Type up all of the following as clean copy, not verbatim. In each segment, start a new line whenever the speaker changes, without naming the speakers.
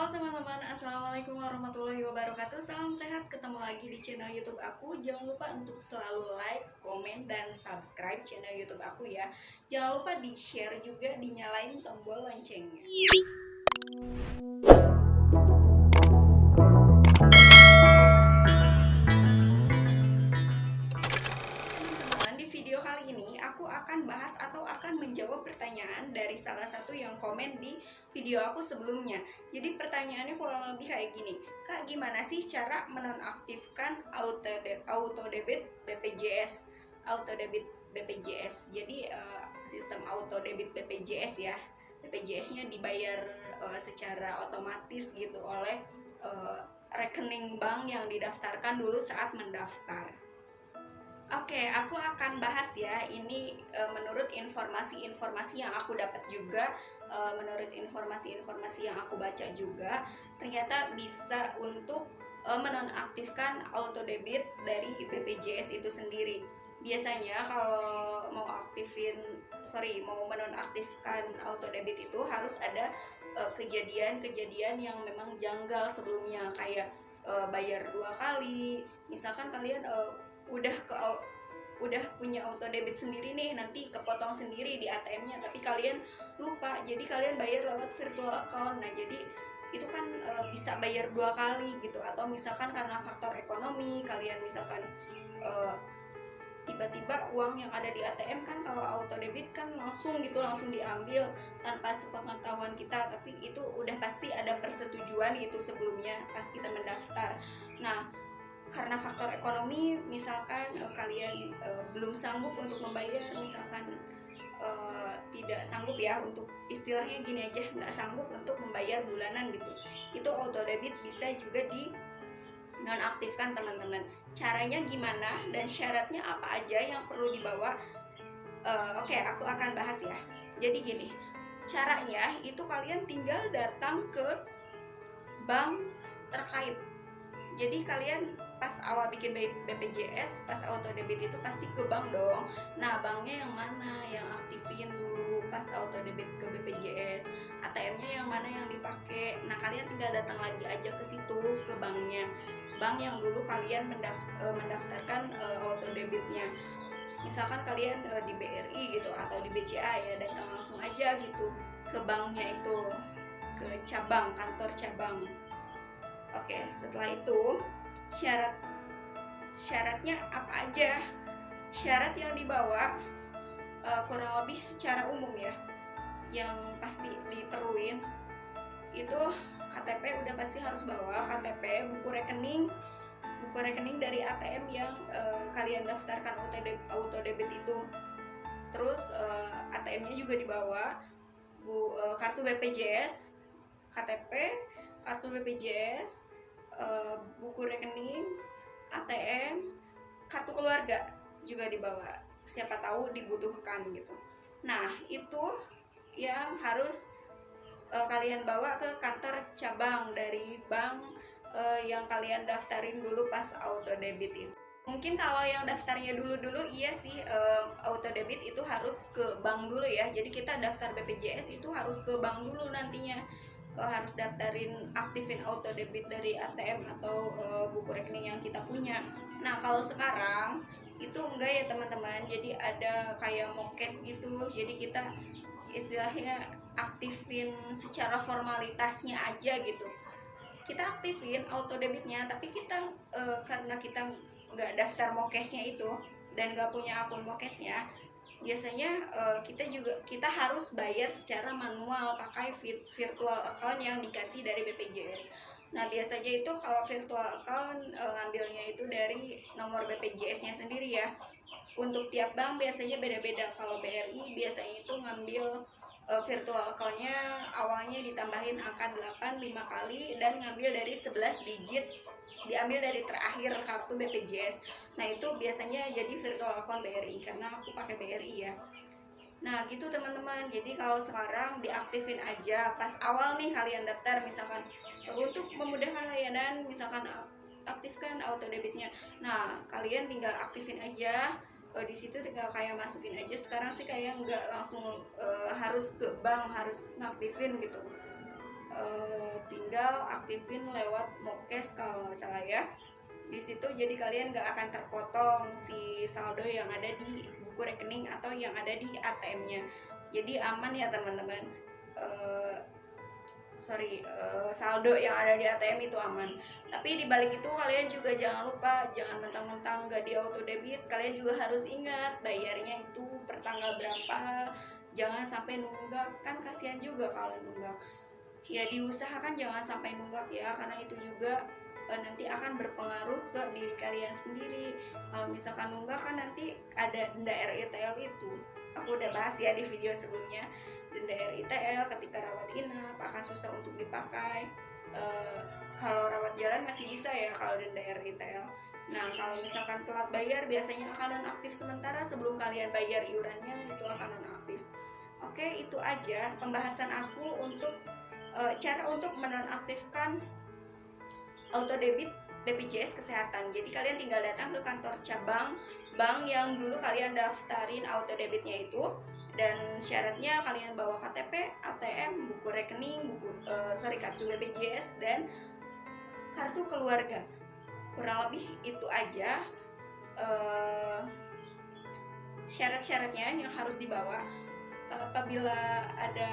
Halo teman-teman, Assalamualaikum warahmatullahi wabarakatuh. Salam sehat, ketemu lagi di channel YouTube aku. Jangan lupa untuk selalu like, komen, dan subscribe channel YouTube aku ya. Jangan lupa di-share juga, dinyalain tombol loncengnya. Teman-teman, di video kali ini aku akan bahas atau akan menjawab pertanyaan dari salah satu yang komen di video aku sebelumnya. Jadi pertanyaannya kurang lebih kayak gini, Kak, gimana sih cara menonaktifkan auto debit BPJS? Auto debit BPJS. Jadi sistem auto debit BPJS ya. BPJS-nya dibayar secara otomatis gitu oleh rekening bank yang didaftarkan dulu saat mendaftar. Oke, aku akan bahas ya. Ini menurut informasi-informasi yang aku dapat juga, menurut informasi-informasi yang aku baca juga, ternyata bisa untuk menonaktifkan auto debit dari BPJS itu sendiri. Biasanya kalau mau menonaktifkan auto debit itu harus ada kejadian-kejadian yang memang janggal sebelumnya, kayak bayar 2 kali. Misalkan kalian udah punya auto debit sendiri nih, nanti kepotong sendiri di ATM-nya, tapi kalian lupa, jadi kalian bayar lewat virtual account. Nah, jadi itu kan bisa bayar 2 kali gitu. Atau misalkan karena faktor ekonomi, kalian misalkan e, tiba-tiba uang yang ada di ATM kan, kalau auto debit kan langsung diambil tanpa sepengetahuan kita, tapi itu udah pasti ada persetujuan gitu sebelumnya pas kita mendaftar. Nah, karena faktor ekonomi, misalkan kalian belum sanggup untuk membayar, misalkan tidak sanggup ya, untuk istilahnya gini aja, nggak sanggup untuk membayar bulanan gitu, itu auto debit bisa juga di nonaktifkan teman-teman. Caranya gimana dan syaratnya apa aja yang perlu dibawa? Oke, aku akan bahas ya. Jadi gini, caranya itu kalian tinggal datang ke bank terkait. Jadi kalian pas awal bikin BPJS, pas auto debit itu pasti ke bank dong. Nah, banknya yang mana yang aktifin dulu pas auto debit ke BPJS, ATM-nya yang mana yang dipakai. Nah, kalian tinggal datang lagi aja ke situ, ke banknya, bank yang dulu kalian mendaftarkan auto debitnya. Misalkan kalian di BRI gitu atau di BCA ya, datang langsung aja gitu ke banknya itu, ke kantor cabang. Oke, setelah itu syaratnya apa aja? Syarat yang dibawa kurang lebih secara umum ya, yang pasti diperluin itu KTP, udah pasti harus bawa KTP, buku rekening dari ATM yang kalian daftarkan auto debit itu. Terus ATM-nya juga dibawa, kartu BPJS, KTP, kartu BPJS, buku rekening, ATM, kartu keluarga juga dibawa, siapa tahu dibutuhkan gitu. Nah, itu yang harus kalian bawa ke kantor cabang dari bank yang kalian daftarin dulu pas auto debit itu. Mungkin kalau yang daftarnya dulu-dulu iya sih, auto debit itu harus ke bank dulu ya. Jadi kita daftar BPJS itu harus ke bank dulu nantinya, harus daftarin, aktifin auto debit dari ATM atau buku rekening yang kita punya. Nah, kalau sekarang itu enggak ya teman-teman, jadi ada kayak mokes gitu, jadi kita istilahnya aktifin secara formalitasnya aja gitu. Kita aktifin auto debitnya, tapi kita karena kita nggak daftar mokesnya itu dan nggak punya akun mokesnya, biasanya kita harus bayar secara manual pakai virtual account yang dikasih dari BPJS. Nah, biasanya itu kalau virtual account ngambilnya itu dari nomor BPJS-nya sendiri ya. Untuk tiap bank biasanya beda-beda. Kalau BRI biasanya itu ngambil virtual account-nya awalnya ditambahin angka 8 5 kali dan ngambil dari 11 digit, diambil dari terakhir kartu BPJS. Nah, itu biasanya jadi virtual account BRI karena aku pakai BRI ya. Nah, gitu teman-teman. Jadi kalau sekarang diaktifin aja pas awal nih kalian daftar, misalkan untuk memudahkan layanan, misalkan aktifkan auto debitnya. Nah, kalian tinggal aktifin aja. Di situ tinggal kayak masukin aja. Sekarang sih kayak nggak langsung harus ke bank, harus ngaktifin gitu. tinggal aktifin lewat Mobcash kalau nggak salah ya. Di situ jadi kalian nggak akan terpotong si saldo yang ada di buku rekening atau yang ada di ATM-nya. Jadi aman ya teman-teman. Saldo yang ada di ATM itu aman. Tapi dibalik itu kalian juga jangan lupa, jangan mentang-mentang nggak di auto debit, kalian juga harus ingat bayarnya itu per tanggal berapa. Jangan sampai nunggak, kan kasihan juga kalau nunggak. Ya diusahakan jangan sampai nunggak ya, karena itu juga nanti akan berpengaruh ke diri kalian sendiri. Kalau misalkan nunggak kan nanti ada denda RITL itu. Aku udah bahas ya di video sebelumnya. Denda RITL ketika rawat inap akan susah untuk dipakai. Kalau rawat jalan masih bisa ya kalau denda RITL. Nah kalau misalkan telat bayar biasanya akan nonaktif sementara, sebelum kalian bayar iurannya itu akan nonaktif. Oke, itu aja pembahasan aku untuk cara untuk menonaktifkan auto debit BPJS Kesehatan. Jadi kalian tinggal datang ke kantor cabang bank yang dulu kalian daftarin auto debitnya itu, dan syaratnya kalian bawa KTP, ATM, buku rekening, kartu BPJS dan kartu keluarga. Kurang lebih itu aja syarat-syaratnya yang harus dibawa. Apabila ada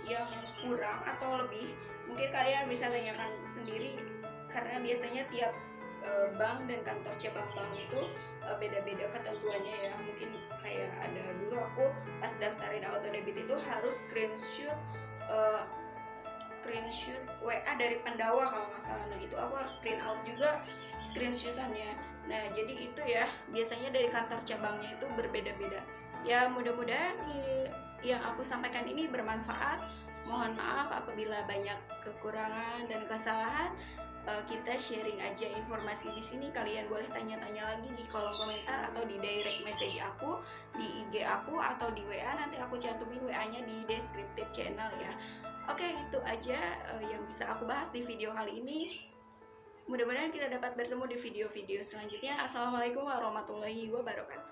yang kurang atau lebih, mungkin kalian bisa tanyakan sendiri, karena biasanya tiap bank dan kantor cabang bank itu beda-beda ketentuannya ya. Mungkin kayak ada dulu aku pas daftarin auto debit itu harus screenshot WA dari pendawa kalau nggak salah. Nah itu aku harus screen out juga screenshotannya. Nah jadi itu ya, biasanya dari kantor cabangnya itu berbeda-beda ya. Mudah-mudahan yang aku sampaikan ini bermanfaat. Mohon maaf apabila banyak kekurangan dan kesalahan. Kita sharing aja informasi di sini. Kalian boleh tanya-tanya lagi di kolom komentar atau di direct message aku, di IG aku atau di WA. Nanti aku cantumin WA-nya di descriptive channel ya. Oke, itu aja yang bisa aku bahas di video kali ini. Mudah-mudahan kita dapat bertemu di video-video selanjutnya. Assalamualaikum warahmatullahi wabarakatuh.